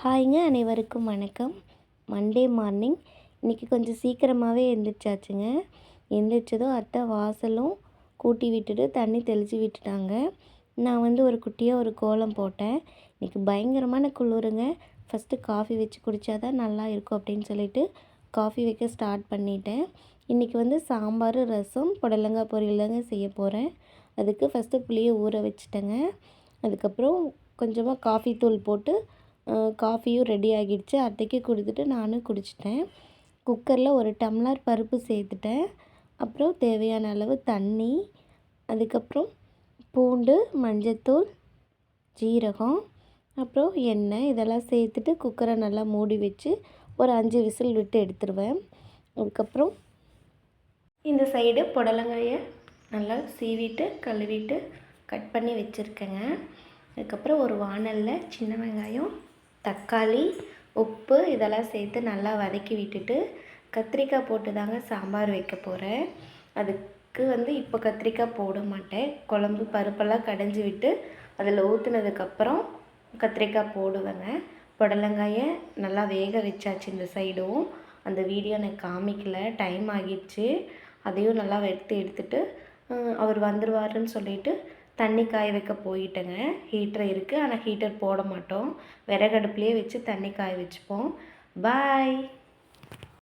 ஹாய்ங்க, அனைவருக்கும் வணக்கம். Monday morning இன்றைக்கி கொஞ்சம் சீக்கிரமாகவே எழுந்திரிச்சாச்சுங்க. எழுந்திரிச்சதும் அத்தை வாசலும் கூட்டி விட்டுட்டு தண்ணி தெளித்து விட்டுட்டாங்க. நான் ஒரு குட்டியாக ஒரு கோலம் போட்டேன். இன்றைக்கி பயங்கரமான குளிருங்க. ஃபஸ்ட்டு காஃபி வச்சு குடித்தா தான் நல்லா இருக்கும் அப்படின்னு சொல்லிட்டு காஃபி வைக்க ஸ்டார்ட் பண்ணிட்டேன். இன்றைக்கி சாம்பார், ரசம், புடலங்காய் பொரியல் தாங்க செய்ய போகிறேன். அதுக்கு ஃபஸ்ட்டு புளியை ஊற வச்சுட்டேங்க. அதுக்கப்புறம் கொஞ்சமாக காஃபி தூள் போட்டு காஃபியும் ரெடி ஆகிடுச்சு. அத்தைக்கு கொடுத்துட்டு நானும் குடிச்சிட்டேன். குக்கரில் ஒரு டம்ளர் பருப்பு சேர்த்துட்டேன். அப்புறம் தேவையான அளவு தண்ணி, அதுக்கப்புறம் பூண்டு, மஞ்சத்தூள், ஜீரகம், அப்புறம் எண்ணெய் இதெல்லாம் சேர்த்துட்டு குக்கரை நல்லா மூடி வச்சு ஒரு 5 விசில் விட்டு எடுத்துருவேன். அதுக்கப்புறம் இந்த சைடு புடலங்காயை நல்லா சீவிட்டு கழுவிட்டு கட் பண்ணி வச்சுருக்கேங்க. அதுக்கப்புறம் ஒரு வாணலில் சின்ன வெங்காயம், தக்காளி, உப்பு இதெல்லாம் சேர்த்து நல்லா வதக்கி விட்டுட்டு கத்திரிக்காய் போட்டு தாங்க சாம்பார் வைக்க போகிறேன். அதுக்கு இப்போ கத்திரிக்காய் போட மாட்டேன். குழம்பு பருப்பெல்லாம் கடைஞ்சி விட்டு அதில் ஊற்றுனதுக்கப்புறம் கத்திரிக்காய் போடுவேங்க. புடலங்காயை நல்லா வேக வச்சாச்சு. இந்த சைடும் அந்த வீடியோ நான் காமிக்கல, டைம் ஆகிடுச்சு. அதையும் நல்லா எடுத்துட்டு அவர் வந்துடுவாருன்னு சொல்லிவிட்டு தண்ணி காய வைக்க போயிட்டேங்க. ஹீட்டர் இருக்குது, ஆனால் ஹீட்டர் போட மாட்டோம். விறகடுப்புலேயே வச்சு தண்ணி காய வச்சுப்போம். பாய்.